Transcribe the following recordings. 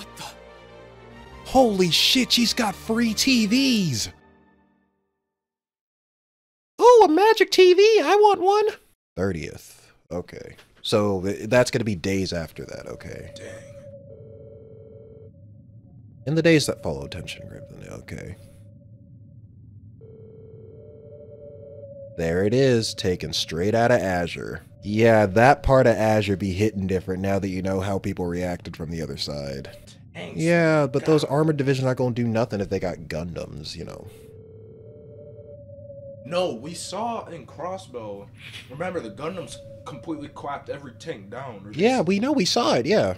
What the? Holy shit, she's got free TVs! Oh, a magic TV! I want one! 30th. Okay. So that's gonna be days after that, okay. Dang. In the days that follow Tension Grip, okay. There it is, taken straight out of Azure. Yeah, that part of Azure be hitting different now that you know how people reacted from the other side. Yeah, but those armored divisions aren't gonna do nothing if they got Gundams, you know. No, we saw in Crossbow. Remember, the Gundams completely clapped every tank down. Yeah, we know, we saw it, yeah.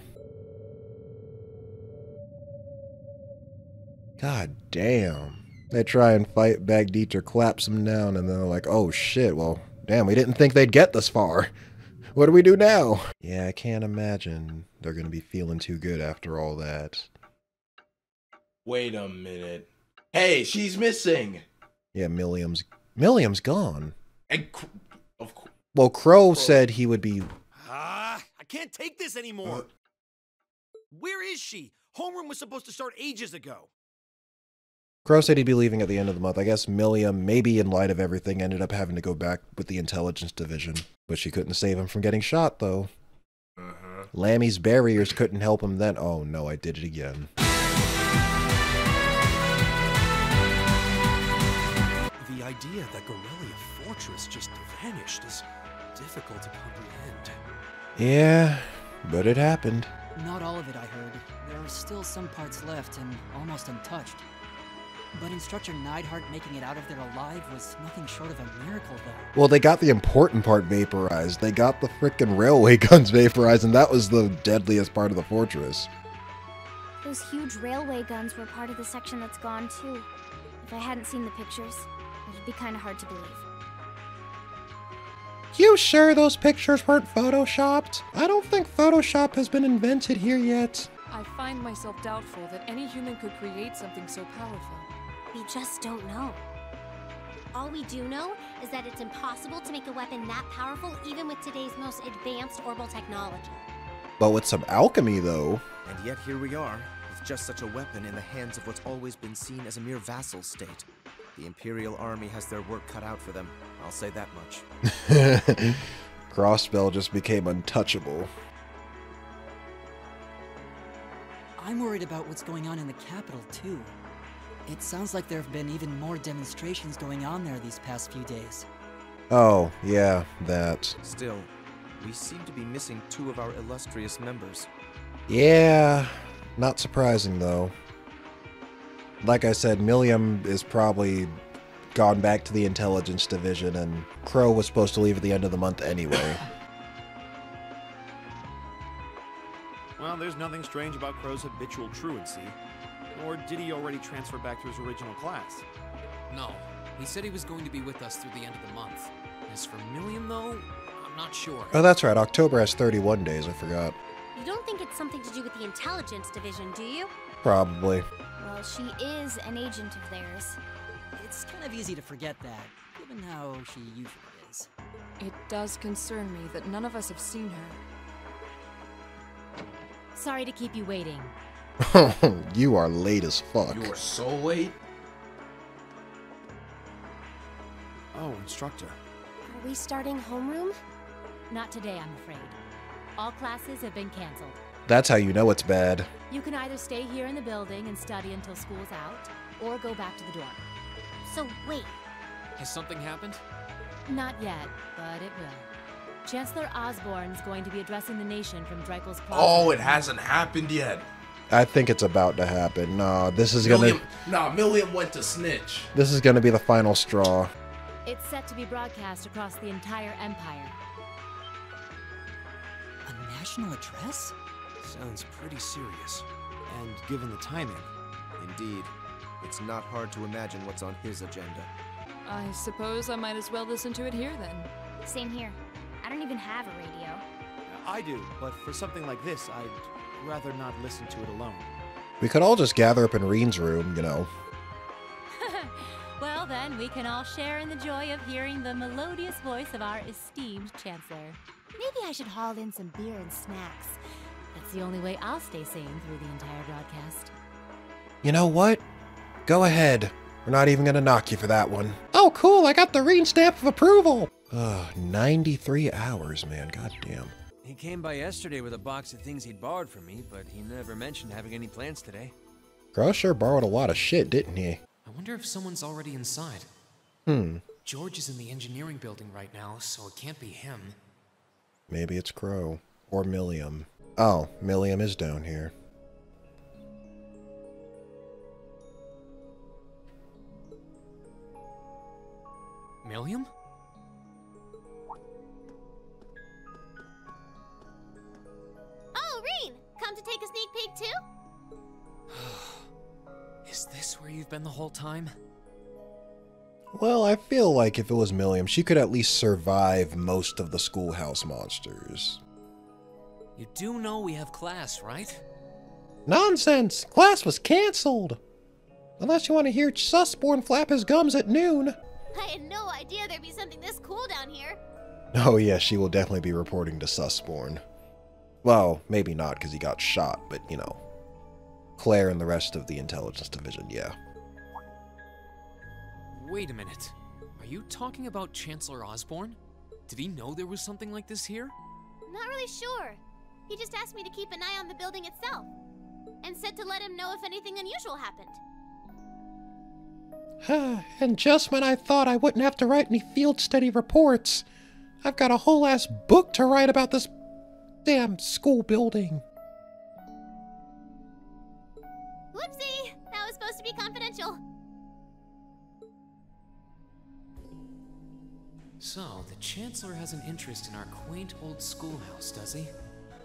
God damn. They try and fight back, Dieter claps them down, and they're like, oh shit, well, damn, we didn't think they'd get this far. What do we do now? Yeah, I can't imagine they're gonna be feeling too good after all that. Wait a minute. Hey, she's missing! Yeah, Milliam's gone. And of course. Well, Crow said he would be... I can't take this anymore. Where is she? Homeroom was supposed to start ages ago. Crow said he'd be leaving at the end of the month. I guess Milliam, maybe in light of everything, ended up having to go back with the intelligence division. But she couldn't save him from getting shot, though. Lammy's barriers couldn't help him then. Oh no, I did it again. The idea that Gorelia Fortress just vanished is difficult to comprehend. Yeah, but it happened. Not all of it, I heard. There are still some parts left and almost untouched. But Instructor Neidhart making it out of there alive was nothing short of a miracle, though. Well, they got the important part vaporized. They got the frickin' railway guns vaporized, and that was the deadliest part of the fortress. Those huge railway guns were part of the section that's gone, too. If I hadn't seen the pictures, it'd be kind of hard to believe. You sure those pictures weren't photoshopped? I don't think Photoshop has been invented here yet. I find myself doubtful that any human could create something so powerful. We just don't know. All we do know is that it's impossible to make a weapon that powerful even with today's most advanced orbital technology. But with some alchemy, though. And yet here we are, with just such a weapon in the hands of what's always been seen as a mere vassal state. The Imperial Army has their work cut out for them, I'll say that much. Crossbell just became untouchable. I'm worried about what's going on in the capital, too. It sounds like there have been even more demonstrations going on there these past few days. Oh, yeah, that. Still, we seem to be missing two of our illustrious members. Yeah, not surprising, though. Like I said, Milliam is probably gone back to the intelligence division, and Crow was supposed to leave at the end of the month anyway. Well, there's nothing strange about Crow's habitual truancy. Or did he already transfer back to his original class? No, he said he was going to be with us through the end of the month. As for Milliam, though, I'm not sure. Oh, that's right. October has 31 days. I forgot. You don't think it's something to do with the intelligence division, do you? Probably. Well, she is an agent of theirs. It's kind of easy to forget that, given how she usually is. It does concern me that none of us have seen her. Sorry to keep you waiting. You are late as fuck. You are so late. Oh, instructor. Are we starting homeroom? Not today, I'm afraid. All classes have been canceled. That's how you know it's bad. You can either stay here in the building and study until school's out, or go back to the dorm. So wait. Has something happened? Not yet, but it will. Chancellor Osborne's going to be addressing the nation from Dreikel's Plaza. Oh, it hasn't happened yet. I think it's about to happen. No, this is gonna... Milliam went to snitch. This is gonna be the final straw. It's set to be broadcast across the entire empire. A national address? Sounds pretty serious. And given the timing. Indeed. It's not hard to imagine what's on his agenda. I suppose I might as well listen to it here then. Same here. I don't even have a radio. I do, but for something like this, I'd rather not listen to it alone. We could all just gather up in Reen's room, you know. Well then, we can all share in the joy of hearing the melodious voice of our esteemed Chancellor. Maybe I should haul in some beer and snacks. That's the only way I'll stay sane through the entire broadcast. You know what? Go ahead. We're not even gonna knock you for that one. Oh, cool, I got the green stamp of approval! 93 hours, man, goddamn. He came by yesterday with a box of things he'd borrowed from me, but he never mentioned having any plans today. Crow sure borrowed a lot of shit, didn't he? I wonder if someone's already inside. George is in the engineering building right now, so it can't be him. Maybe it's Crow. Or Milliam. Oh, Milliam is down here. Milliam? Oh, Reen! Come to take a sneak peek too? Is this where you've been the whole time? Well, I feel like if it was Milliam, she could at least survive most of the schoolhouse monsters. You do know we have class, right? Nonsense! Class was cancelled! Unless you want to hear Sussborn flap his gums at noon. I had no idea there'd be something this cool down here. Oh yeah, she will definitely be reporting to Sussborn. Well, maybe not because he got shot, but you know. Claire and the rest of the intelligence division, yeah. Wait a minute. Are you talking about Chancellor Osborn? Did he know there was something like this here? Not really sure. He just asked me to keep an eye on the building itself. And said to let him know if anything unusual happened. And just when I thought I wouldn't have to write any field study reports, I've got a whole ass book to write about this damn school building. Whoopsie! That was supposed to be confidential. So, the Chancellor has an interest in our quaint old schoolhouse, does he?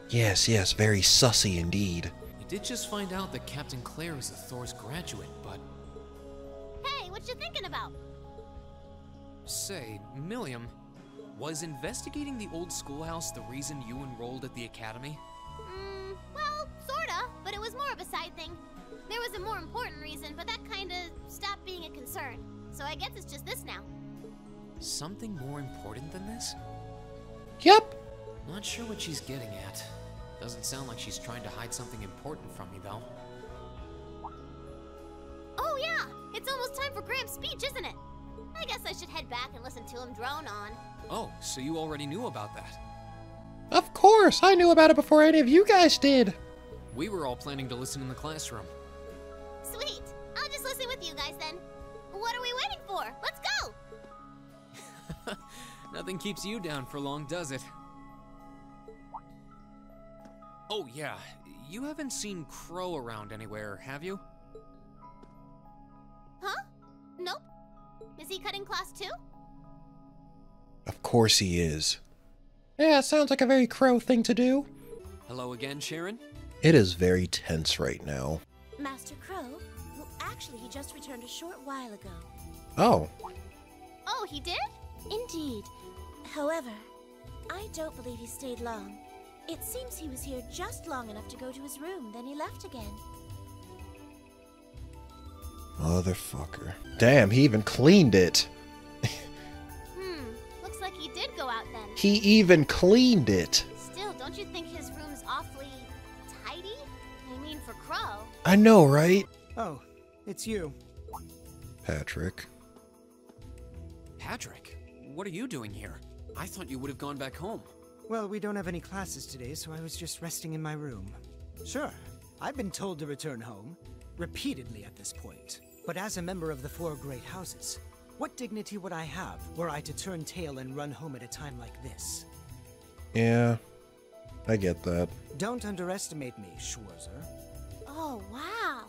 Yes, yes, very sussy indeed. We did just find out that Captain Claire is a Thor's graduate, but... Hey, what you thinking about? Say, Milliam, was investigating the old schoolhouse the reason you enrolled at the academy? Well, sorta, but it was more of a side thing. There was a more important reason, but that kinda stopped being a concern. So I guess it's just this now. Something more important than this? Yep. Not sure what she's getting at. Doesn't sound like she's trying to hide something important from me, though. Oh yeah! It's almost time for Graham's speech, isn't it? I guess I should head back and listen to him drone on. Oh, so you already knew about that? Of course! I knew about it before any of you guys did! We were all planning to listen in the classroom. Sweet! I'll just listen with you guys then. What are we waiting for? Let's go! Nothing keeps you down for long, does it? Oh yeah, you haven't seen Crow around anywhere, have you? Huh? Nope. Is he cutting class too? Of course he is. Yeah, sounds like a very Crow thing to do. Hello again, Sharon? It is very tense right now. Master Crow? Well, actually, he just returned a short while ago. Oh. Oh, he did? Indeed. However, I don't believe he stayed long. It seems he was here just long enough to go to his room, then he left again. Motherfucker. Damn, he even cleaned it. Looks like he did go out then. He even cleaned it. Still, don't you think his room's awfully tidy? I mean, for Crow. I know, right? Oh, it's you. Patrick. Patrick? What are you doing here? I thought you would have gone back home. Well, we don't have any classes today, so I was just resting in my room. Sure, I've been told to return home, repeatedly at this point. But as a member of the Four Great Houses, what dignity would I have were I to turn tail and run home at a time like this? Yeah, I get that. Don't underestimate me, Schwarzer. Oh, wow.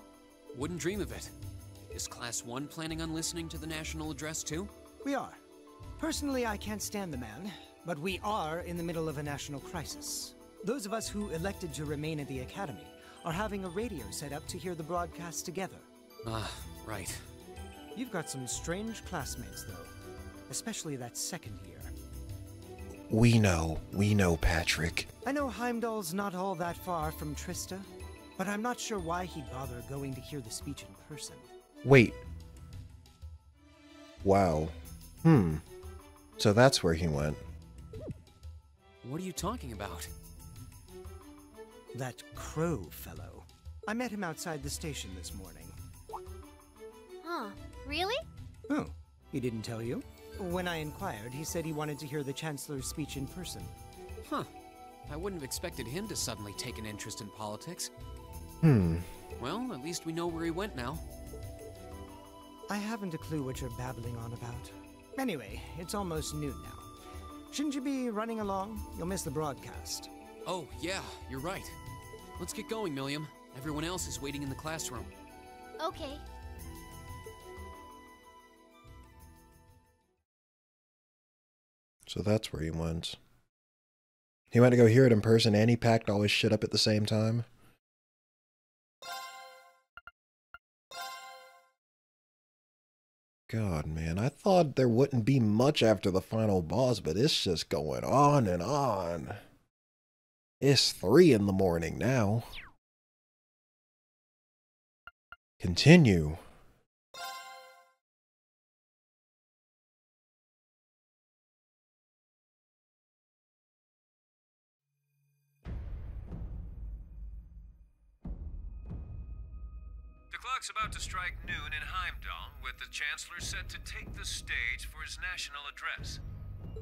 Wouldn't dream of it. Is Class 1 planning on listening to the national address too? We are. Personally, I can't stand the man, but we are in the middle of a national crisis. Those of us who elected to remain at the Academy are having a radio set up to hear the broadcast together. Ah, right. You've got some strange classmates, though. Especially that second year. We know, Patrick. I know Heimdall's not all that far from Trista, but I'm not sure why he'd bother going to hear the speech in person. Wait. Wow. So that's where he went. What are you talking about? That Crow fellow. I met him outside the station this morning. Huh, really? Oh, he didn't tell you? When I inquired, he said he wanted to hear the Chancellor's speech in person. Huh. I wouldn't have expected him to suddenly take an interest in politics. Well, at least we know where he went now. I haven't a clue what you're babbling on about. Anyway, it's almost noon now. Shouldn't you be running along? You'll miss the broadcast. Oh, yeah, you're right. Let's get going, Milliam. Everyone else is waiting in the classroom. Okay. So that's where he went. He went to go hear it in person and he packed all his shit up at the same time. God, man, I thought there wouldn't be much after the final boss, but it's just going on and on. It's 3 in the morning now. Continue. The clock's about to strike noon in Heimdall, with the Chancellor set to take the stage for his national address.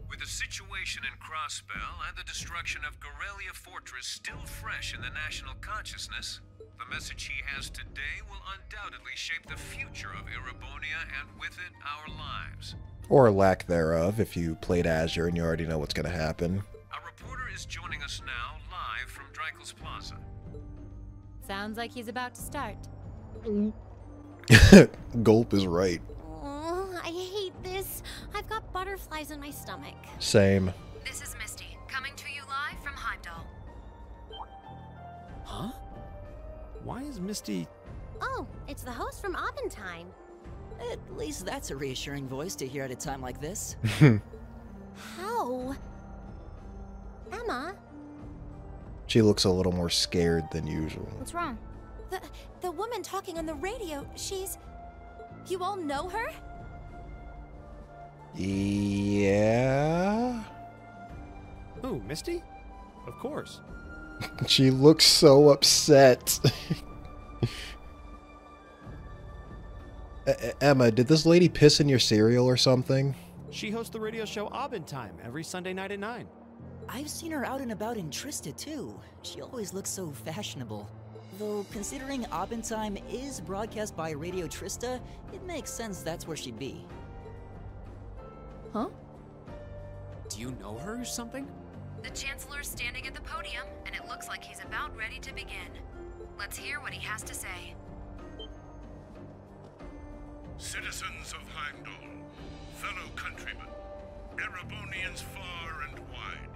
With the situation in Crossbell and the destruction of Gorelia Fortress still fresh in the national consciousness, the message he has today will undoubtedly shape the future of Erebonia and with it, our lives. Or lack thereof, if you played Azure and you already know what's going to happen. Our reporter is joining us now, live from Dreikel's Plaza. Sounds like he's about to start. Gulp is right. Oh, I hate this. I've got butterflies in my stomach. Same. This is Misty, coming to you live from Heimdall. Huh? Why is Misty... Oh, it's the host from Abendtime. At least that's a reassuring voice to hear at a time like this. How? Emma? She looks a little more scared than usual. What's wrong? The woman talking on the radio, she's... You all know her? Yeah? Who, Misty? Of course. She looks so upset. Emma, did this lady piss in your cereal or something? She hosts the radio show Abendtime every Sunday night at 9. I've seen her out and about in Trista, too. She always looks so fashionable. Though, considering Abendtime is broadcast by Radio Trista, it makes sense that's where she'd be. Huh? Do you know her or something? The Chancellor's standing at the podium, and it looks like he's about ready to begin. Let's hear what he has to say. Citizens of Heimdall, fellow countrymen, Erebonians far and wide,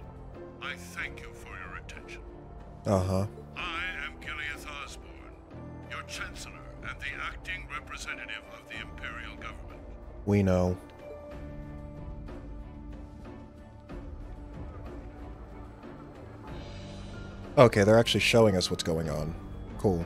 I thank you for your attention. Uh-huh. I am Gileath Osborne, your Chancellor and the acting representative of the Imperial Government. We know. Okay, they're actually showing us what's going on. Cool.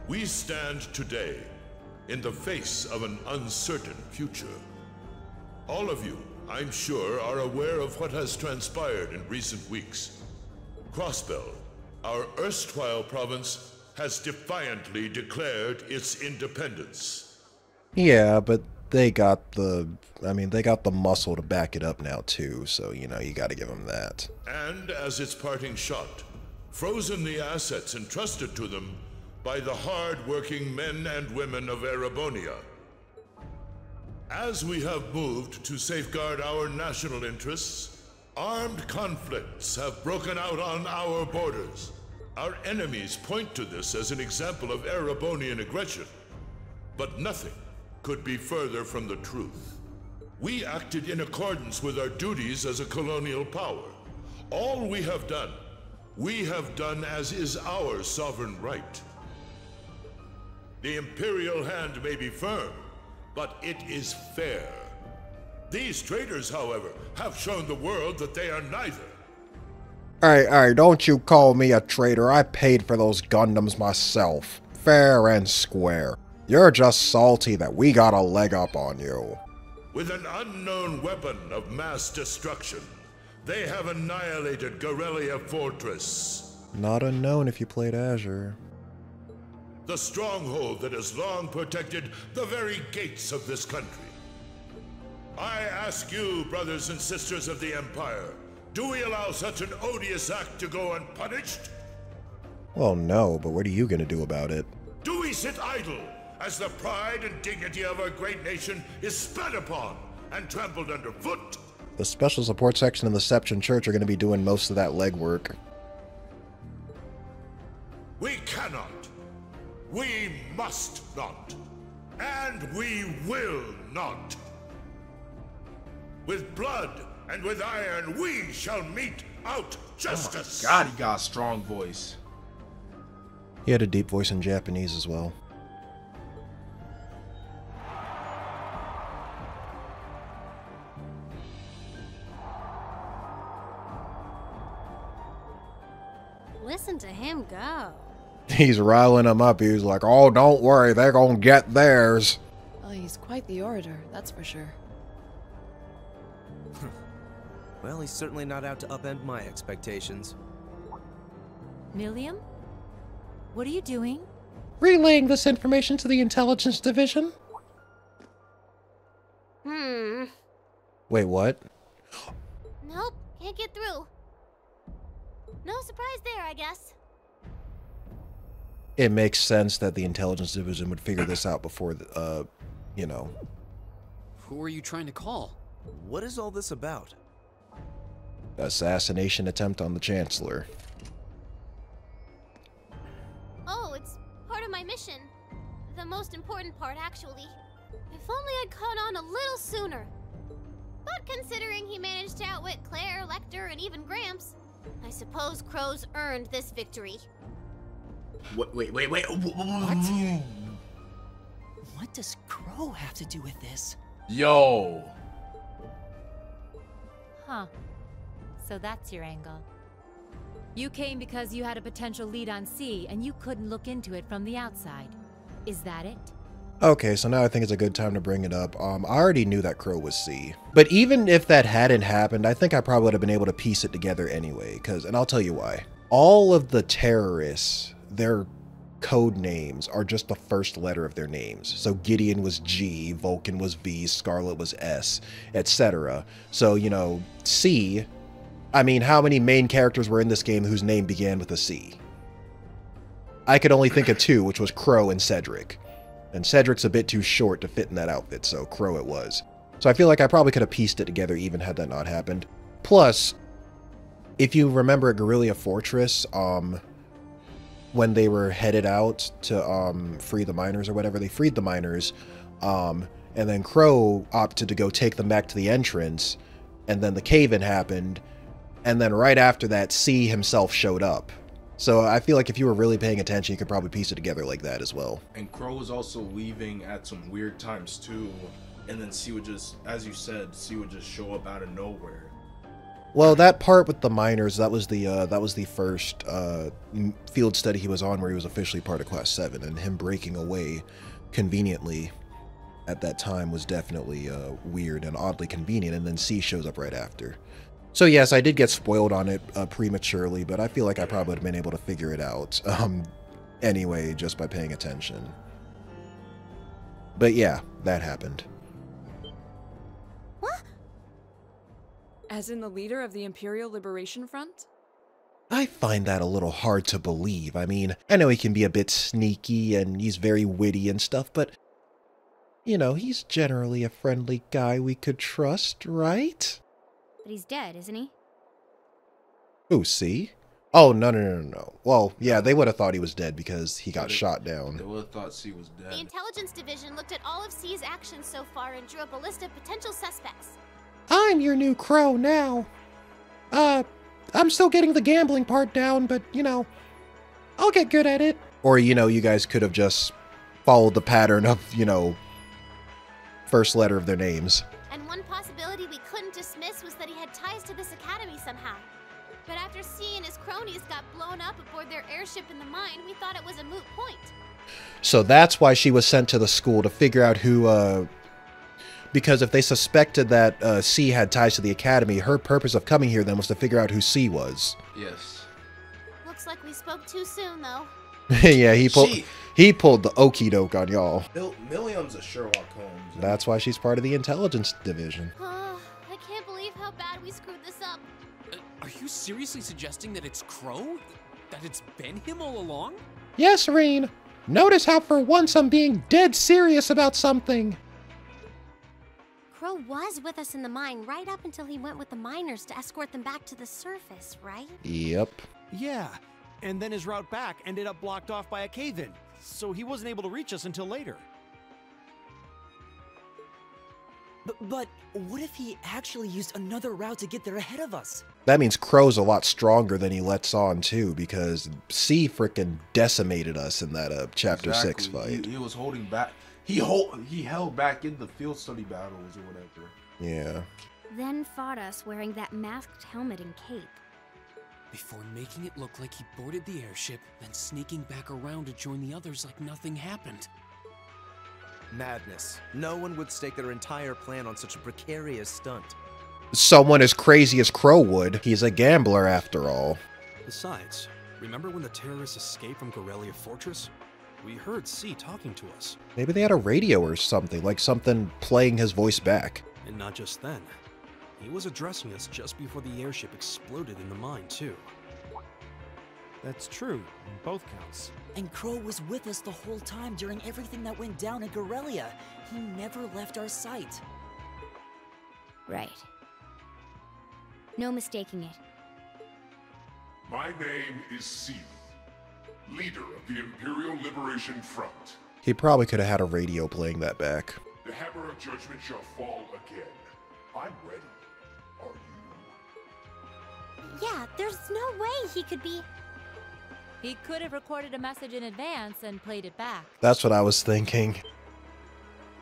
We stand today in the face of an uncertain future. All of you, I'm sure, are aware of what has transpired in recent weeks. Crossbell, our erstwhile province, has defiantly declared its independence. Yeah, but they got the... I mean, they got the muscle to back it up now, too, so, you know, you gotta give them that. And as its parting shot, frozen the assets entrusted to them by the hard-working men and women of Erebonia. As we have moved to safeguard our national interests, armed conflicts have broken out on our borders. Our enemies point to this as an example of Erebonian aggression, but nothing could be further from the truth. We acted in accordance with our duties as a colonial power. All we have done as is our sovereign right. The Imperial hand may be firm, but it is fair. These traitors, however, have shown the world that they are neither. Hey, don't you call me a traitor. I paid for those Gundams myself. Fair and square. You're just salty that we got a leg up on you. With an unknown weapon of mass destruction, they have annihilated Guerrilla Fortress. Not unknown if you played Azure. The stronghold that has long protected the very gates of this country. I ask you, brothers and sisters of the Empire, do we allow such an odious act to go unpunished? Well, no, but what are you gonna do about it? Do we sit idle as the pride and dignity of our great nation is spat upon and trampled underfoot? The special support section and the Seption Church are gonna be doing most of that legwork. We cannot. We must not. And we will not. With blood and with iron, we shall mete out justice. Oh my God, he got a strong voice. He had a deep voice in Japanese as well. Listen to him go. He's riling them up. He's like, oh, don't worry, they're gonna get theirs. Well, he's quite the orator, that's for sure. Well, he's certainly not out to upend my expectations. Milliam? What are you doing? Relaying this information to the intelligence division. Wait, what? Nope, can't get through. No surprise there, I guess. It makes sense that the intelligence division would figure this out before, you know. Who are you trying to call? What is all this about? Assassination attempt on the Chancellor. Oh, it's part of my mission. The most important part, actually. If only I'd caught on a little sooner. But considering he managed to outwit Claire, Lecter, and even Gramps, I suppose Crow's earned this victory. Wait. What? What does Crow have to do with this? Yo. Huh. So that's your angle. You came because you had a potential lead on C, and you couldn't look into it from the outside. Is that it? Okay, so now I think it's a good time to bring it up. I already knew that Crow was C. But even if that hadn't happened, I think I probably would have been able to piece it together anyway, and I'll tell you why. All of the terrorists, their code names are just the first letter of their names. So Gideon was G, Vulcan was V, Scarlet was S, etc. So, you know, C, I mean, how many main characters were in this game whose name began with a C? I could only think of two, which was Crow and Cedric. And Cedric's a bit too short to fit in that outfit, so Crow it was. So I feel like I probably could have pieced it together even had that not happened. Plus, if you remember at Guerrilla Fortress, when they were headed out to free the miners or whatever, they freed the miners, and then Crow opted to go take them back to the entrance, and then the cave-in happened, and then right after that, C himself showed up. So I feel like if you were really paying attention, you could probably piece it together like that as well. And Crow was also leaving at some weird times too, and then C would just, as you said, C would just show up out of nowhere. Well, that part with the miners, that was the first field study he was on where he was officially part of Class 7, and him breaking away conveniently at that time was definitely weird and oddly convenient, and then C shows up right after. So yes, I did get spoiled on it prematurely, but I feel like I probably would have been able to figure it out anyway, just by paying attention. But yeah, that happened. What? As in the leader of the Imperial Liberation Front? I find that a little hard to believe. I mean, I know he can be a bit sneaky and he's very witty and stuff, but, you know, he's generally a friendly guy we could trust, right? But he's dead, isn't he? Who, C? Oh, no. Well, yeah, they would have thought he was dead because he got shot down. They would have thought C was dead. The Intelligence Division looked at all of C's actions so far and drew up a list of potential suspects. I'm your new Crow now. I'm still getting the gambling part down, but, you know, I'll get good at it. Or, you know, you guys could have just followed the pattern of, you know, first letter of their names. And one possibility we couldn't dismiss was that he had ties to this academy somehow. But after C and his cronies got blown up aboard their airship in the mine, we thought it was a moot point. So that's why she was sent to the school, to figure out who, because if they suspected that C had ties to the academy, her purpose of coming here then was to figure out who C was. Yes. Looks like we spoke too soon, though. Yeah, he pulled the okie doke on y'all. Milliam's a Sherlock Holmes. That's why she's part of the intelligence division. I can't believe how bad we screwed this up. Are you seriously suggesting that it's Crow? That it's been him all along? Yes, Reen. Notice how for once I'm being dead serious about something. Crow was with us in the mine right up until he went with the miners to escort them back to the surface, right? Yep. Yeah, and then his route back ended up blocked off by a cave-in, so he wasn't able to reach us until later. But what if he actually used another route to get there ahead of us? That means Crow's a lot stronger than he lets on, too, because C frickin' decimated us in that Chapter 6 fight. He was holding back. He held back in the field study battles or whatever. Yeah. Then fought us wearing that masked helmet and cape. Before making it look like he boarded the airship, then sneaking back around to join the others like nothing happened. Madness. No one would stake their entire plan on such a precarious stunt. Someone as crazy as Crow would. He's a gambler after all. Besides, remember when the terrorists escaped from Gorelia Fortress? We heard C talking to us. Maybe they had a radio or something, like something playing his voice back. And not just then. He was addressing us just before the airship exploded in the mine, too. That's true, on both counts. And Crow was with us the whole time during everything that went down in Gorelia. He never left our sight. Right. No mistaking it. My name is Seal, leader of the Imperial Liberation Front. He probably could have had a radio playing that back. The hammer of judgment shall fall again. I'm ready. Are you? Yeah, there's no way he could be... He could have recorded a message in advance and played it back. That's what I was thinking.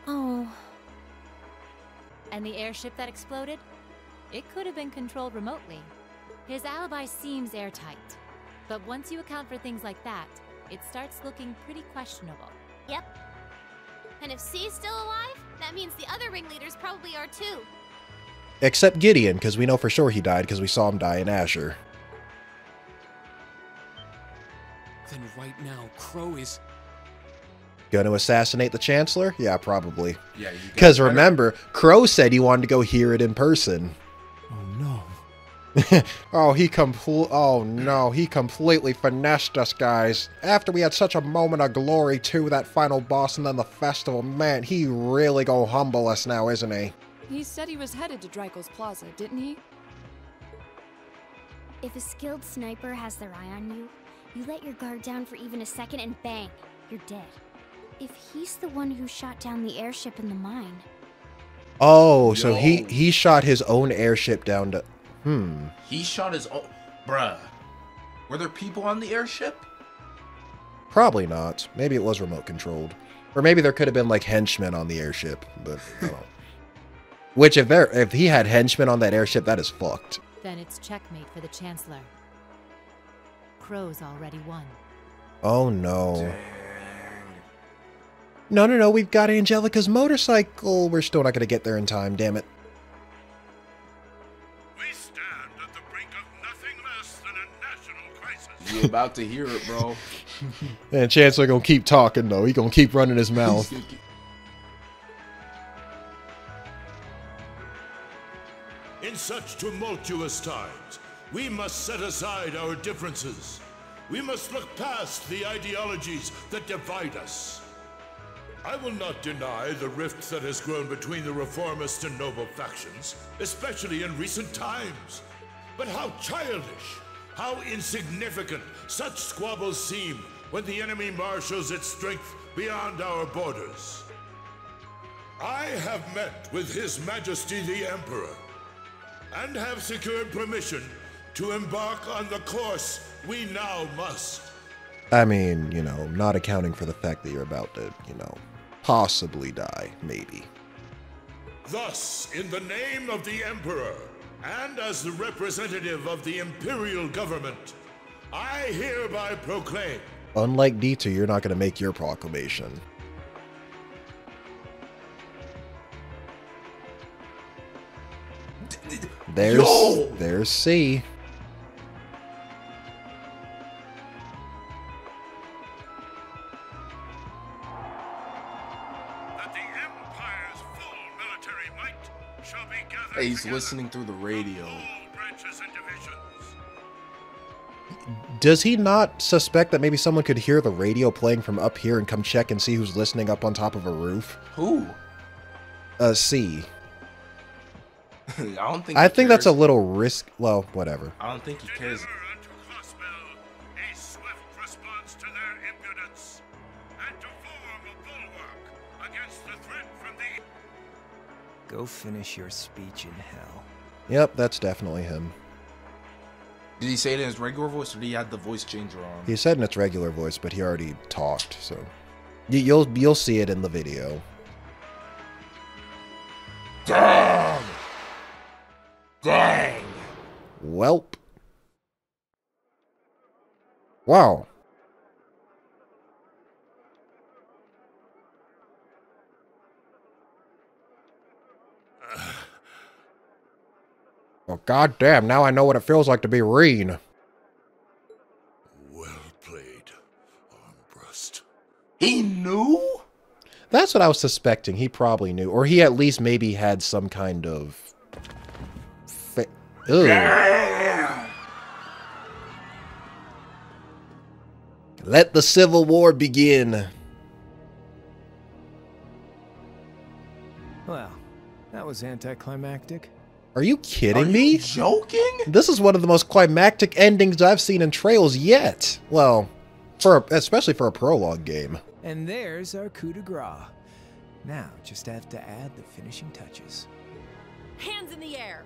Oh. And the airship that exploded? It could have been controlled remotely. His alibi seems airtight. But once you account for things like that, it starts looking pretty questionable. Yep. And if C's still alive, that means the other ringleaders probably are too. Except Gideon, because we know for sure he died because we saw him die in Azure. Then right now, Crow is... Gonna assassinate the Chancellor? Yeah, probably. Yeah, because remember, Crow said he wanted to go hear it in person. Oh no. He completely finessed us, guys. After we had such a moment of glory, too, that final boss and then the festival, man, he really gonna humble us now, isn't he? He said he was headed to Drykel's Plaza, didn't he? If a skilled sniper has their eye on you, you let your guard down for even a second and bang, you're dead. If he's the one who shot down the airship in the mine... Oh, so he shot his own airship down to... He shot his own... Bruh. Were there people on the airship? Probably not. Maybe it was remote controlled. Or maybe there could have been, like, henchmen on the airship, but I don't know. Which, if he had henchmen on that airship, that is fucked. Then it's checkmate for the Chancellor. Crow's already won. Oh, no. Dang. No, we've got Angelica's motorcycle. We're still not going to get there in time, damn it. We stand at the brink of nothing less than a national crisis. You about to hear it, bro. And Chancellor gonna keep talking, though. He gonna keep running his mouth. In such tumultuous times, we must set aside our differences. We must look past the ideologies that divide us. I will not deny the rift that has grown between the reformist and noble factions, especially in recent times. But how childish, how insignificant such squabbles seem when the enemy marshals its strength beyond our borders. I have met with His Majesty the Emperor, and have secured permission to embark on the course we now must. I mean, not accounting for the fact that you're about to, possibly die, maybe. Thus, in the name of the Emperor, and as the representative of the Imperial Government, I hereby proclaim... Unlike D2, you're not going to make your proclamation. There's C. Hey, he's listening through the radio. Does he not suspect that maybe someone could hear the radio playing from up here and come check and see who's listening up on top of a roof? Who? C. I think that's a little risk. Well, whatever. I don't think he cares. Go finish your speech in hell. Yep, that's definitely him. Did he say it in his regular voice, or did he have the voice changer on? He said in its regular voice, but he already talked, so you'll see it in the video. Dang! Dang! Welp. Wow. Well, goddamn, now I know what it feels like to be Reen. Well played, Armbrust. He knew? That's what I was suspecting. He probably knew. Or he at least maybe had some kind of... Yeah. Let the Civil War begin. Well, that was anticlimactic. Are you kidding me? Are you joking? This is one of the most climactic endings I've seen in Trails yet. Well, especially for a prologue game. And there's our coup de grace. Now, just have to add the finishing touches. Hands in the air!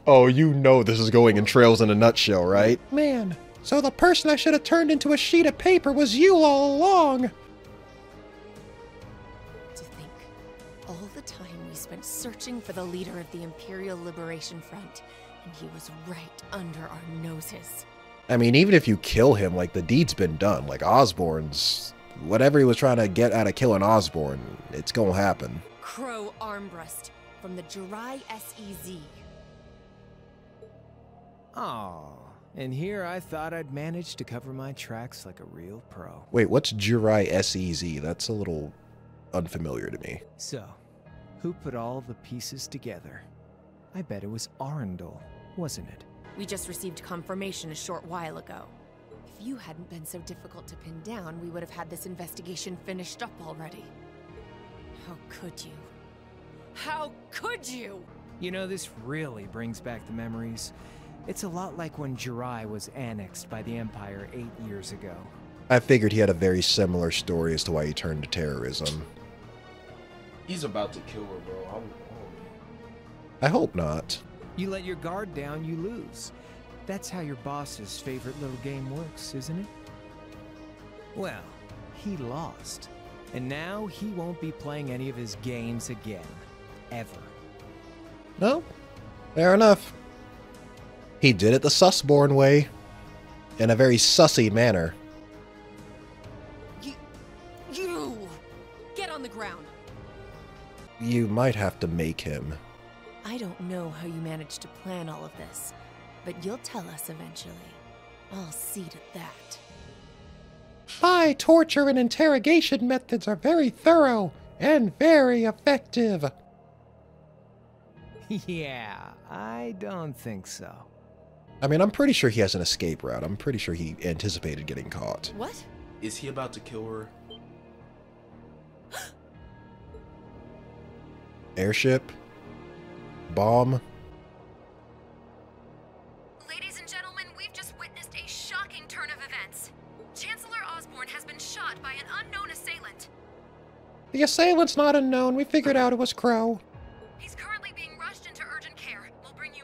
Oh, you know this is going in Trails in a nutshell, right? Man, so the person I should have turned into a sheet of paper was you all along. To think, all the time we spent searching for the leader of the Imperial Liberation Front, and he was right under our noses. I mean, even if you kill him, like, the deed's been done. Like, Osborn's... Whatever he was trying to get out of killing Osborn, it's gonna happen. Crow Armbrust from the Jirai SEZ. Oh, and here I thought I'd managed to cover my tracks like a real pro. Wait, what's Jirai SEZ? That's a little unfamiliar to me. So, who put all the pieces together? I bet it was Arundel, wasn't it? We just received confirmation a short while ago. If you hadn't been so difficult to pin down, we would have had this investigation finished up already. How could you? How could you? You know, this really brings back the memories. It's a lot like when Jirai was annexed by the Empire 8 years ago. I figured he had a very similar story as to why he turned to terrorism. He's about to kill her, bro. I hope not. You let your guard down, you lose. That's how your boss's favorite little game works, isn't it? Well, he lost. And now he won't be playing any of his games again. Ever. No, fair enough. He did it the Sussborn way. In a very sussy manner. You! Get on the ground! You might have to make him. I don't know how you managed to plan all of this, but you'll tell us eventually. I'll see to that. My torture and interrogation methods are very thorough and very effective. Yeah, I don't think so. I mean, I'm pretty sure he has an escape route. I'm pretty sure he anticipated getting caught. What? Is he about to kill her? Airship? Bomb? Ladies and gentlemen, we've just witnessed a shocking turn of events. Chancellor Osborn has been shot by an unknown assailant. The assailant's not unknown. We figured out it was Crow. He's currently being rushed into urgent care. We'll bring you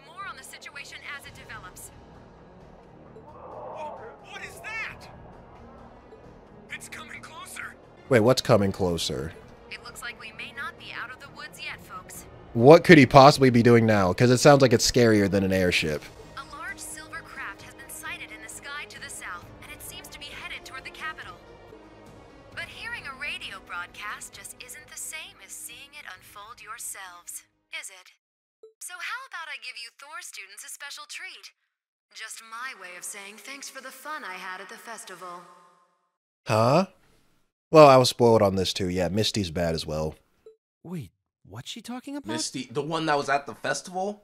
Wait, what's coming closer? It looks like we may not be out of the woods yet, folks. What could he possibly be doing now? Because it sounds like it's scarier than an airship. A large silver craft has been sighted in the sky to the south, and it seems to be headed toward the capital. But hearing a radio broadcast just isn't the same as seeing it unfold yourselves, is it? So how about I give you Thor students a special treat? Just my way of saying thanks for the fun I had at the festival. Huh? Well, I was spoiled on this too. Yeah, Misty's bad as well. Wait, what's she talking about? Misty, the one that was at the festival?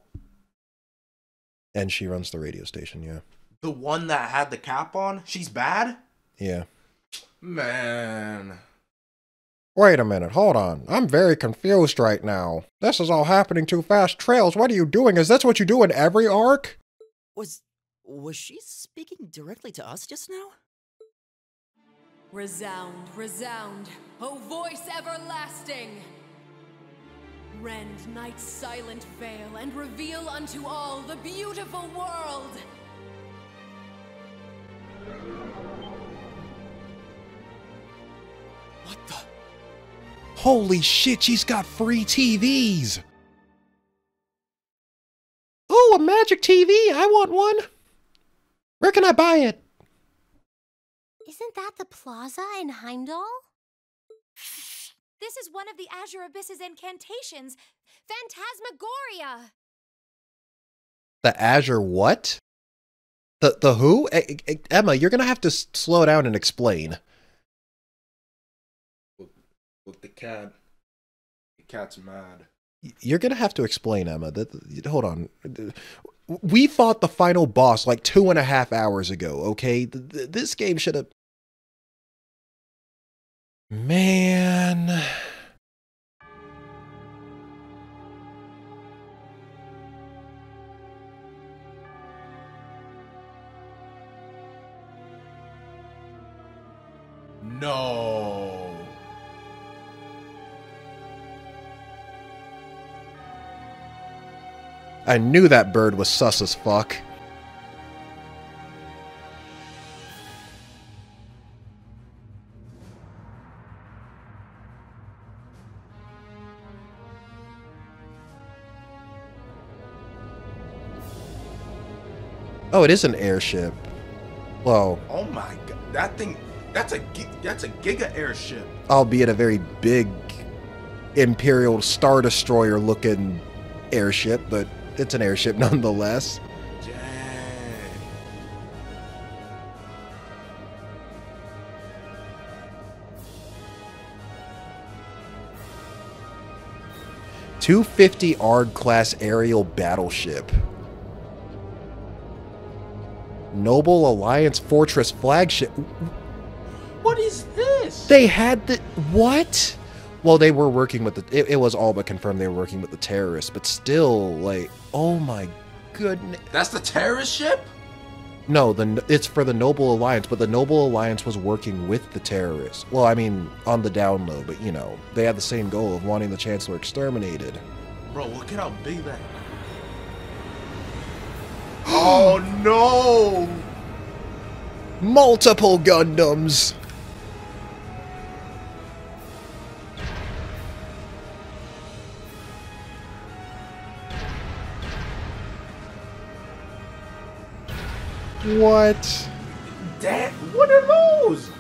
And she runs the radio station, yeah. The one that had the cap on? She's bad? Yeah. Man. Wait a minute, hold on. I'm very confused right now. This is all happening too fast. Trails, what are you doing? Is this what you do in every arc? Was she speaking directly to us just now? Resound, resound, O voice everlasting! Rend night's silent veil and reveal unto all the beautiful world! What the? Holy shit, she's got free TVs! Oh, a magic TV! I want one! Where can I buy it? Isn't that the plaza in Heimdall? This is one of the Azure Abyss's incantations, Phantasmagoria! The Azure what? The who? Emma, you're gonna have to slow down and explain. With the cat. The cat's mad. You're gonna have to explain, Emma. Hold on. We fought the final boss like 2.5 hours ago, okay? This game should have... Man... No. I knew that bird was sus as fuck. Oh, it is an airship. Whoa. Oh my god, that thing, that's a giga airship. Albeit a very big Imperial Star Destroyer looking airship, but it's an airship nonetheless. Dang. $250 ARG class aerial battleship. Noble Alliance Fortress flagship. What is this? They had the... What? Well, they were working with the... It was all but confirmed they were working with the terrorists, but still, like, oh my goodness. That's the terrorist ship? No, it's for the Noble Alliance, but the Noble Alliance was working with the terrorists. Well, I mean, on the down low, but, you know, they had the same goal of wanting the Chancellor exterminated. Bro, look at how big that... Oh, no! Multiple Gundams! What? Dad, what are those?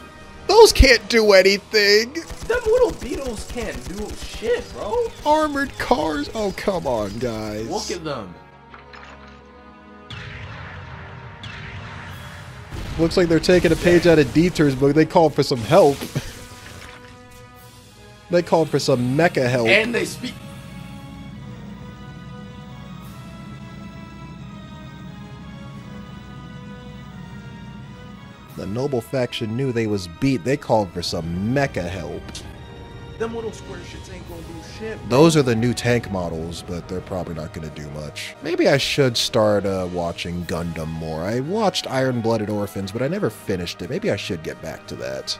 Those can't do anything! Them little beetles can't do shit, bro. Armored cars? Oh, come on, guys. Look at them. Looks like they're taking a page out of Dieter's book. They called for some help. They called for some mecha help. And they speak... The Noble faction knew they was beat. They called for some mecha help. Them little square shits ain't gonna do shit, bro. Those are the new tank models, but they're probably not gonna do much. Maybe I should start watching Gundam more. I watched Iron-Blooded Orphans, but I never finished it. Maybe I should get back to that.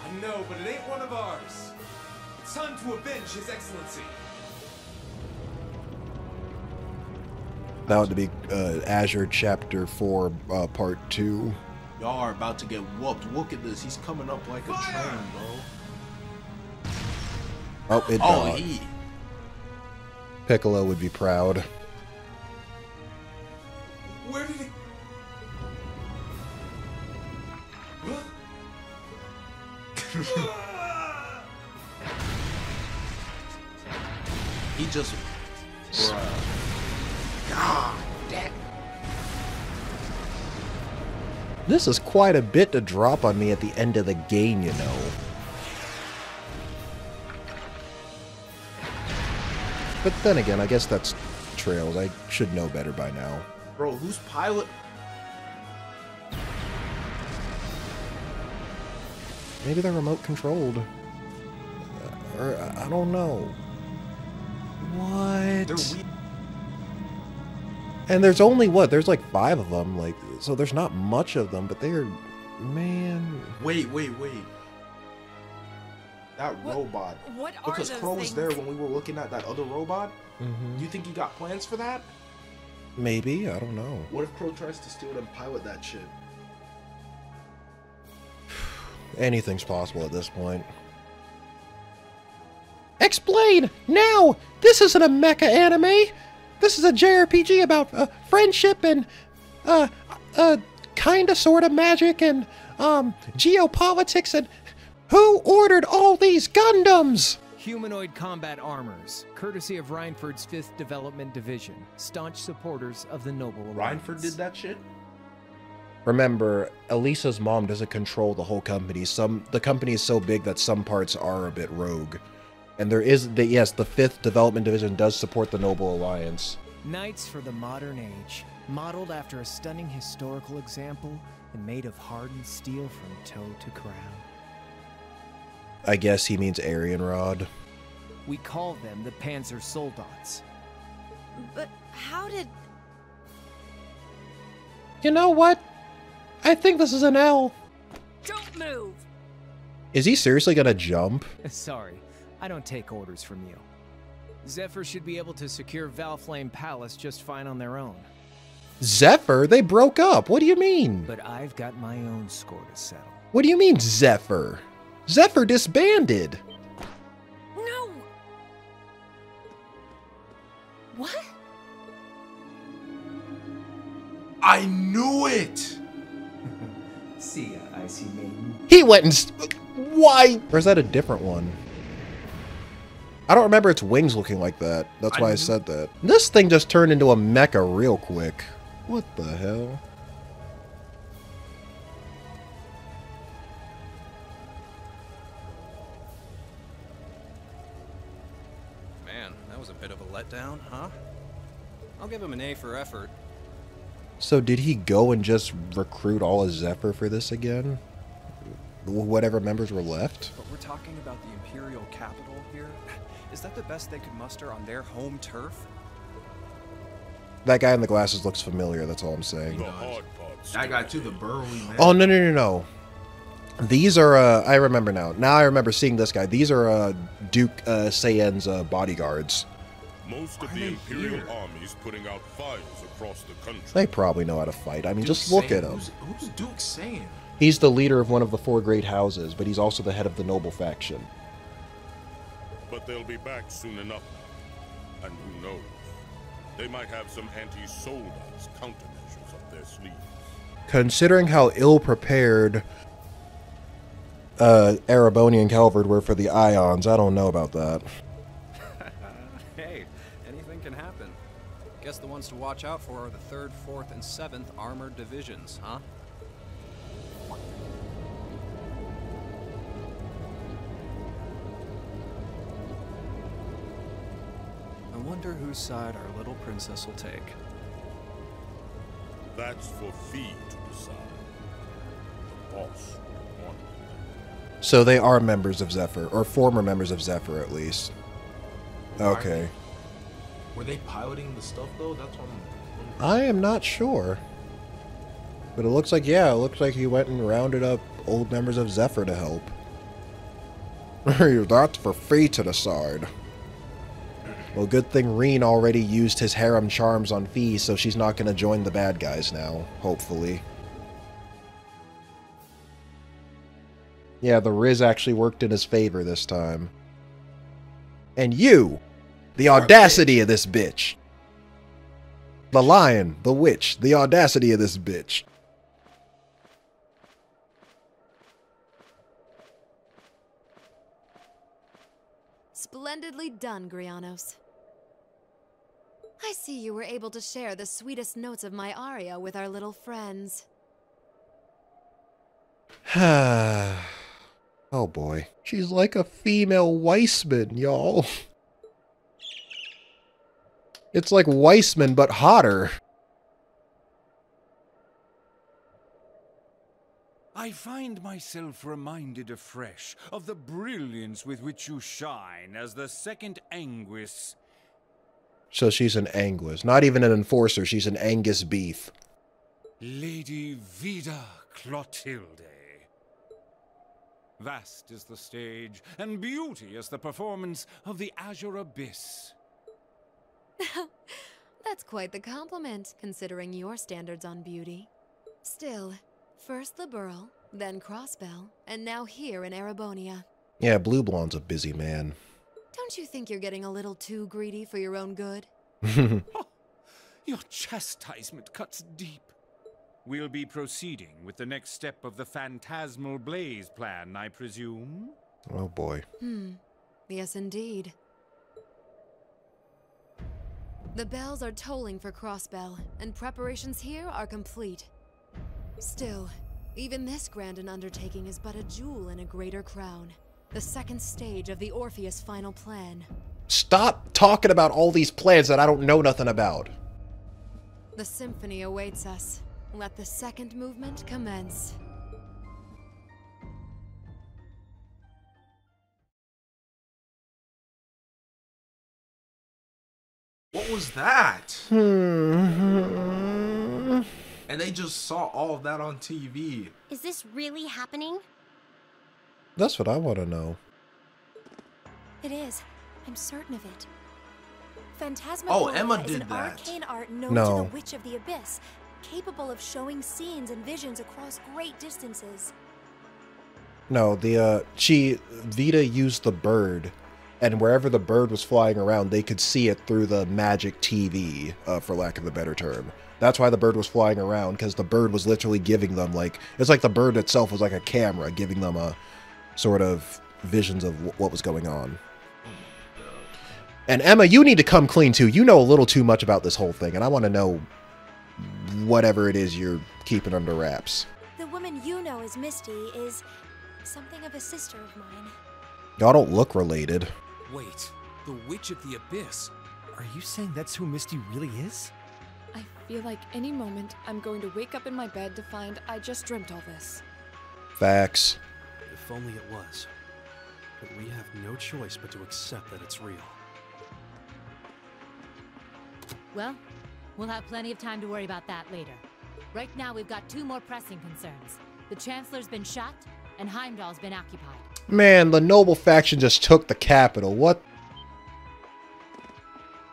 I know, but it ain't one of ours. It's time to avenge His Excellency. That would be Azure Chapter 4, Part 2. Y'all are about to get whooped. Look at this. He's coming up like a train, bro. Oh, it died. Piccolo would be proud. Where did he... He just... Bruh. God damn. This is quite a bit to drop on me at the end of the game, you know. But then again, I guess that's Trails. I should know better by now. Bro, who's pilot? Maybe they're remote controlled. Or, I don't know. What? And there's only, what? There's like 5 of them. Like, so there's not much of them, but they're... Man... Wait. That robot. What are because those Crow was things? there when we were looking at that other robot. Mm-hmm. Do you think he got plans for that? Maybe, I don't know. What if Crow tries to steal it and pilot that shit? Anything's possible at this point. Explain! Now! This isn't a mecha anime! This is a JRPG about friendship and, kinda sorta magic and, geopolitics and... Who ordered all these Gundams? Humanoid combat armors, courtesy of Reinford's 5th Development Division, staunch supporters of the Noble Alliance. Reinford did that shit? Remember, Elisa's mom doesn't control the whole company. The company is so big that some parts are a bit rogue. And there is, yes, the 5th Development Division does support the Noble Alliance. Knights for the modern age, modeled after a stunning historical example and made of hardened steel from toe to crown. I guess he means Aryan Rod. We call them the Panzer Soldats. But how did... You know what? I think this is an L. Don't move! Is he seriously gonna jump? Sorry, I don't take orders from you. Zephyr should be able to secure Valflame Palace just fine on their own. Zephyr? They broke up. What do you mean? But I've got my own score to settle. What do you mean, Zephyr? Zephyr disbanded. No! What? I knew it! See ya, Icy Maiden. He went and... Why? Or is that a different one? I don't remember its wings looking like that. That's why I said that. This thing just turned into a mecha real quick. What the hell? Man, that was a bit of a letdown, huh? I'll give him an A for effort. So did he go and just recruit all of Zephyr for this again? Whatever members were left? But we're talking about the Imperial capital here? Is that the best they could muster on their home turf? That guy in the glasses looks familiar, that's all I'm saying. That guy too, the burly man. Oh, no. These are, I remember now. Now I remember seeing this guy. These are Duke Sayen's bodyguards. Most of the Imperial armies putting out fires across the country. They probably know how to fight. I mean, Duke just look Sayen. at him. Who's Duke Sayen? He's the leader of one of the 4 great houses, but he's also the head of the noble faction. But they'll be back soon enough. And who knows? They might have some anti-Soldats countermeasures up their sleeves. Considering how ill-prepared Ereboni and Calvard were for the Ions, I don't know about that. Hey, anything can happen. Guess the ones to watch out for are the 3rd, 4th, and 7th Armored Divisions, huh? I wonder whose side our little princess will take. That's for Fee to decide. The boss wants. So they are members of Zephyr, or former members of Zephyr at least. Okay. Were they piloting the stuff though? That's what I am not sure. But it looks like, yeah, it looks like he went and rounded up old members of Zephyr to help. That's for Fee to decide. Well, good thing Reen already used his harem charms on Fee, so she's not going to join the bad guys now, hopefully. Yeah, the Riz actually worked in his favor this time. And you! The audacity of this bitch! The lion, the witch, the audacity of this bitch. Splendidly done, Grianos. I see you were able to share the sweetest notes of my aria with our little friends. Oh boy. She's like a female Weissman, y'all. It's like Weissman, but hotter. I find myself reminded afresh of the brilliance with which you shine as the second Anguis. So she's an Anguis. Not even an enforcer, she's an Angus beef. Lady Vida Clotilde. Vast is the stage, and beauty is the performance of the Azure Abyss. That's quite the compliment, considering your standards on beauty. Still, first the Burl, then Crossbell, and now here in Erebonia. Yeah, Blue Blonde's a busy man. Don't you think you're getting a little too greedy for your own good? Your chastisement cuts deep. We'll be proceeding with the next step of the Phantasmal Blaze plan, I presume? Oh boy. Yes, indeed. The bells are tolling for Crossbell, and preparations here are complete. Still, even this grand an undertaking is but a jewel in a greater crown. The second stage of the Orpheus final plan. Stop talking about all these plans that I don't know nothing about. The symphony awaits us. Let the second movement commence. What was that? And they just saw all of that on TV. Is this really happening? That's what I want to know. It is. I'm certain of it. Phantasmagoria Emma is did an that. arcane art known No. to the Witch of the Abyss, capable of showing scenes and visions across great distances. No, Vita used the bird, and wherever the bird was flying around, they could see it through the magic TV, for lack of a better term. That's why the bird was flying around, because the bird was literally giving them, like, it's like the bird itself was like a camera, giving them a sort of visions of what was going on. And Emma, you need to come clean too. You know a little too much about this whole thing, and I want to know whatever it is you're keeping under wraps. The woman you know as Misty is something of a sister of mine. Y'all don't look related. Wait, the Witch of the Abyss? Are you saying that's who Misty really is? I feel like any moment I'm going to wake up in my bed to find I just dreamt all this. Facts. If only it was. But we have no choice but to accept that it's real. Well, we'll have plenty of time to worry about that later. Right now, we've got two more pressing concerns. The Chancellor's been shot, and Heimdall's been occupied. Man, the noble faction just took the capital. What?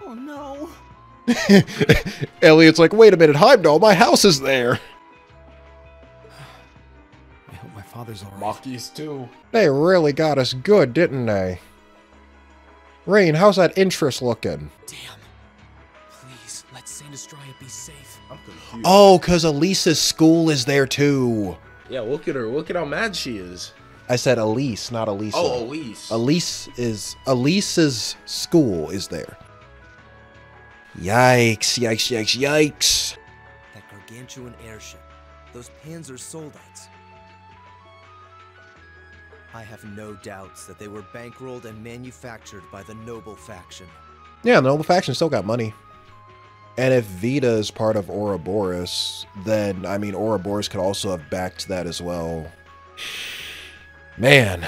Oh no. Elliot's like, wait a minute, Heimdall, my house is there. I hope my father's alright. Maki's too. They really got us good, didn't they? Rain, how's that interest looking? Damn. Please, let Sandestraya be safe. I'm confused. Oh, because Elise's school is there too. Yeah, look at her. Look at how mad she is. I said Elise, not Elisa. Oh, Elise. Elise's school is there. Yikes, yikes, yikes, yikes. That gargantuan airship. Those Panzer soldats. I have no doubts that they were bankrolled and manufactured by the noble faction. Yeah, the noble faction still got money. And if Vita is part of Ouroboros, then, I mean, Ouroboros could also have backed that as well. Man.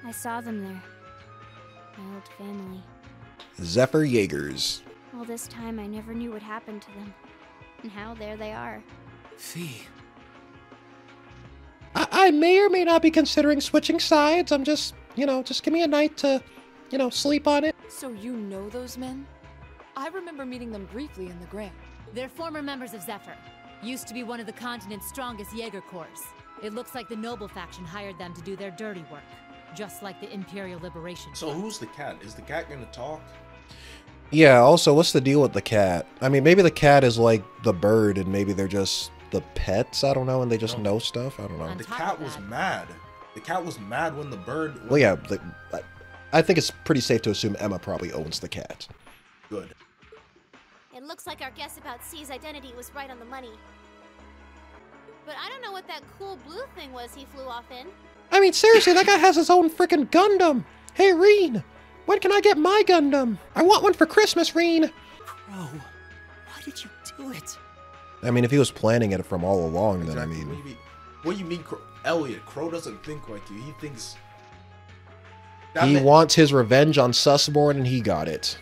I saw them there. My old family. Zephyr Jaegers. All this time I never knew what happened to them. And how there they are. Fee. I may or may not be considering switching sides. I'm just, just give me a night to, sleep on it. So you know those men? I remember meeting them briefly in the Grey. They're former members of Zephyr. Used to be one of the continent's strongest Jaeger corps. It looks like the Noble faction hired them to do their dirty work, just like the Imperial Liberation. So who's the cat? Is the cat gonna talk? Yeah, also, what's the deal with the cat? I mean, maybe the cat is like the bird, and maybe they're just the pets, I don't know, and they just know stuff, I don't know. The cat was mad. The cat was mad when the bird... Well, yeah, I think it's pretty safe to assume Emma probably owns the cat. Good. It looks like our guess about C's identity was right on the money. But I don't know what that cool blue thing was he flew off in. I mean, seriously, that guy has his own freaking Gundam! Hey, Reen! When can I get my Gundam? I want one for Christmas, Reen! Crow, why did you do it? I mean, if he was planning it from all along, then I mean... What do you mean, Elliot? Crow doesn't think like you. He thinks... He wants his revenge on Sussborn, and he got it.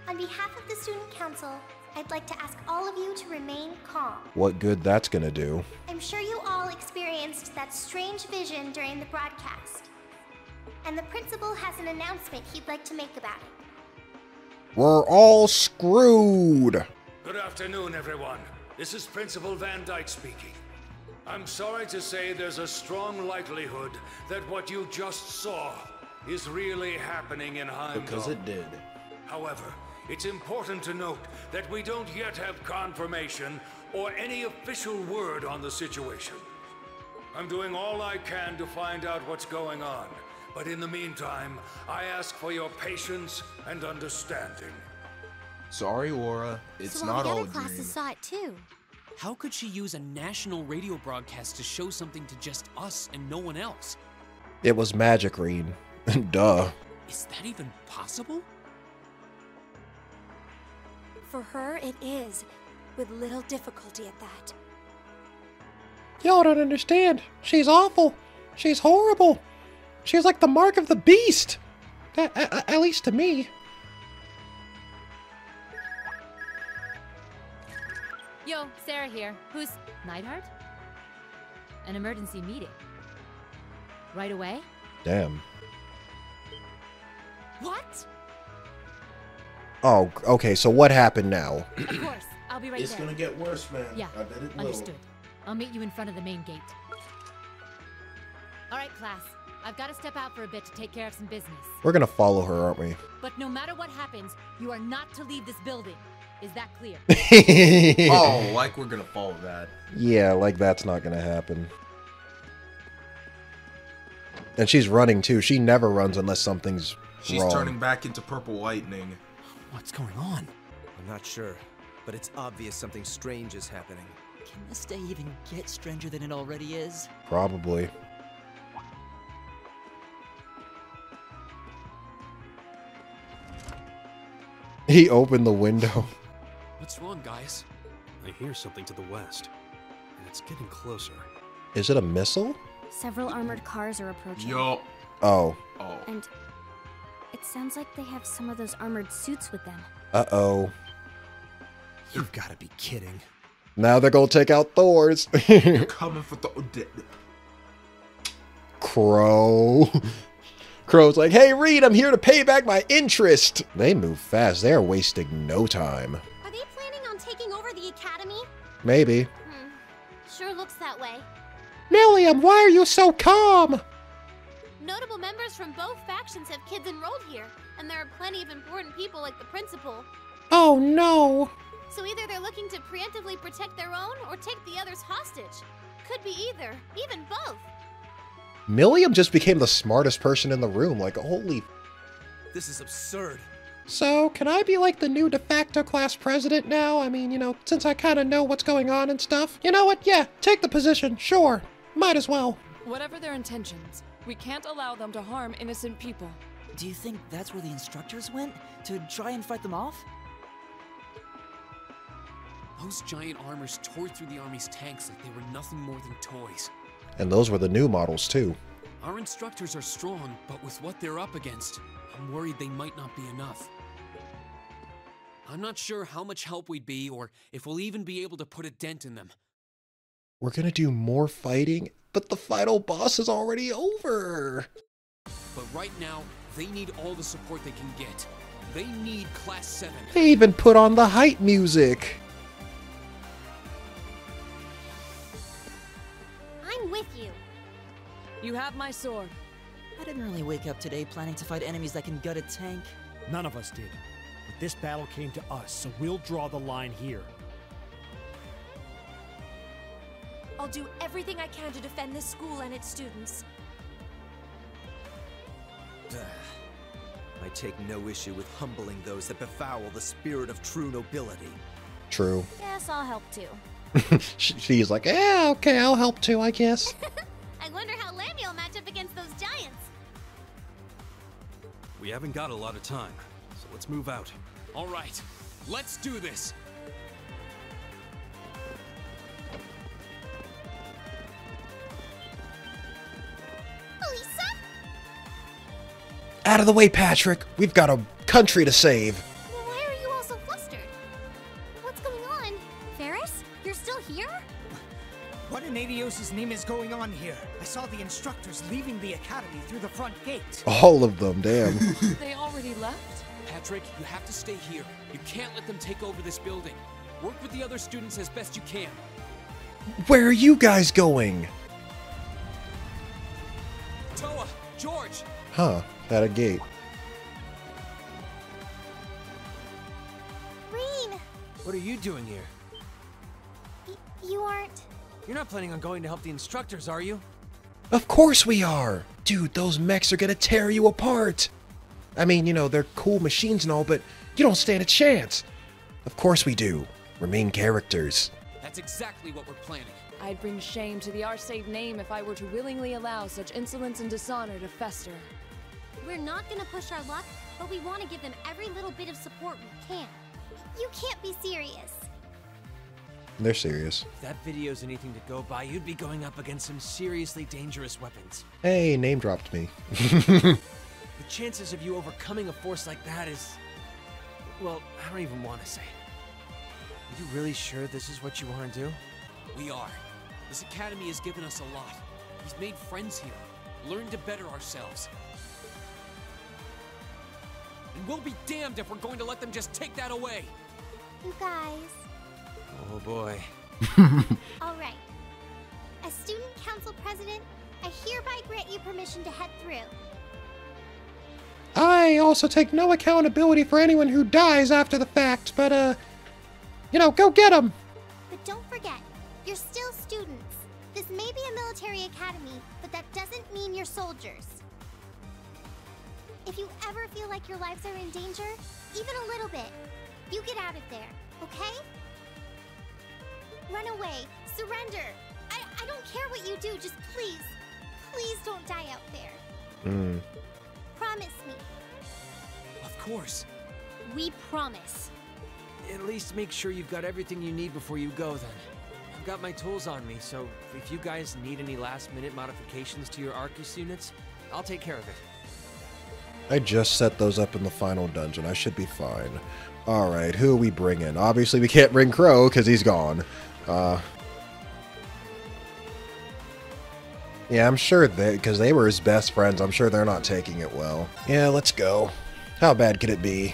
On behalf of the Student Council, I'd like to ask all of you to remain calm. What good that's gonna do. I'm sure you all experienced that strange vision during the broadcast. And the principal has an announcement he'd like to make about it. We're all screwed! Good afternoon, everyone. This is Principal Van Dyke speaking. I'm sorry to say there's a strong likelihood that what you just saw is really happening in Heimdall. Because it did. However, it's important to note that we don't yet have confirmation or any official word on the situation. I'm doing all I can to find out what's going on, but in the meantime, I ask for your patience and understanding. Sorry, Aura. It's not all a dream. Classes saw it too. How could she use a national radio broadcast to show something to just us and no one else? It was magic, Reen. Duh. Is that even possible? For her, it is, with little difficulty at that. Y'all don't understand. She's awful. She's horrible. She's like the mark of the beast. At least to me. Yo, Sarah here. Who's Neidhart? An emergency meeting. Right away? Damn. What? Oh, okay, so what happened now? Of course, I'll be right there. It's gonna get worse, man. Yeah, I bet it will. understood. I'll meet you in front of the main gate. Alright, class. I've got to step out for a bit to take care of some business. We're gonna follow her, aren't we? But no matter what happens, you are not to leave this building. Is that clear? Oh, like we're gonna follow that. Yeah, like that's not gonna happen. And she's running too. She never runs unless something's She's wrong. turning back into purple lightning. What's going on? I'm not sure, but it's obvious something strange is happening. Can this day even get stranger than it already is? Probably. He opened the window. What's wrong, guys? I hear something to the west, and it's getting closer. Is it a missile? Several armored cars are approaching. Yo. Oh. Oh. And it sounds like they have some of those armored suits with them. Uh-oh. You've got to be kidding. Now they're gonna take out Thor's. They're coming for the... Crow. Crow's like, hey, Reed, I'm here to pay back my interest. They move fast. They're wasting no time. Are they planning on taking over the academy? Maybe. Sure looks that way. Milliam, why are you so calm? Notable members from both factions have kids enrolled here, and there are plenty of important people like the principal. Oh, no. So either they're looking to preemptively protect their own or take the others hostage. Could be either, even both. Milliam just became the smartest person in the room. Like, holy... This is absurd. So, can I be like the new de facto class president now? I mean, you know, since I kind of know what's going on and stuff. You know what? Yeah, take the position. Sure. Might as well. Whatever their intentions, we can't allow them to harm innocent people. Do you think that's where the instructors went? To try and fight them off? Those giant armors tore through the army's tanks like they were nothing more than toys. And those were the new models, too. Our instructors are strong, but with what they're up against, I'm worried they might not be enough. I'm not sure how much help we'd be, or if we'll even be able to put a dent in them. We're gonna do more fighting, but the final boss is already over. But right now, they need all the support they can get. They need Class 7. They even put on the hype music. You have my sword. I didn't really wake up today planning to fight enemies that can gut a tank. None of us did. But this battle came to us, so we'll draw the line here. I'll do everything I can to defend this school and its students. I take no issue with humbling those that befoul the spirit of true nobility. True. Guess I'll help too. She's like, yeah, okay, I'll help too, I guess. I wonder how Lammy will match up against those giants. We haven't got a lot of time, so let's move out. All right, let's do this. Elisa? Out of the way, Patrick. We've got a country to save. Why are you all so flustered? What's going on? Ferris? You're still here? What in Adios' name is going on here? I saw the instructors leaving the academy through the front gate. All of them, damn. They already left? Patrick, you have to stay here. You can't let them take over this building. Work with the other students as best you can. Where are you guys going? Toa, George! Huh, at a gate. Rean! What are you doing here? You aren't... You're not planning on going to help the instructors, are you? Of course we are! Dude, those mechs are gonna tear you apart! I mean, you know, they're cool machines and all, but you don't stand a chance! Of course we do. We're main characters. That's exactly what we're planning. I'd bring shame to the ARCHAISM name if I were to willingly allow such insolence and dishonor to fester. We're not gonna push our luck, but we want to give them every little bit of support we can. You can't be serious. They're serious. If that video's anything to go by, you'd be going up against some seriously dangerous weapons. Hey, name dropped me. The chances of you overcoming a force like that is... well, I don't even want to say. Are you really sure this is what you want to do? We are. This academy has given us a lot. He's made friends here, learned to better ourselves. And we'll be damned if we're going to let them just take that away. You guys... Oh boy. All right. As student council president, I hereby grant you permission to head through. I also take no accountability for anyone who dies after the fact, but, you know, go get them! But don't forget, you're still students. This may be a military academy, but that doesn't mean you're soldiers. If you ever feel like your lives are in danger, even a little bit, you get out of there, okay? Run away. Surrender. I don't care what you do, just please don't die out there. Promise me. Of course. We promise. At least make sure you've got everything you need before you go, then. I've got my tools on me, so if you guys need any last-minute modifications to your Arcus units, I'll take care of it. I just set those up in the final dungeon. I should be fine. Alright, who are we bringing? Obviously, we can't bring Crow, because he's gone. Yeah, I'm sure because they were his best friends, I'm sure they're not taking it well. Yeah, let's go. How bad could it be?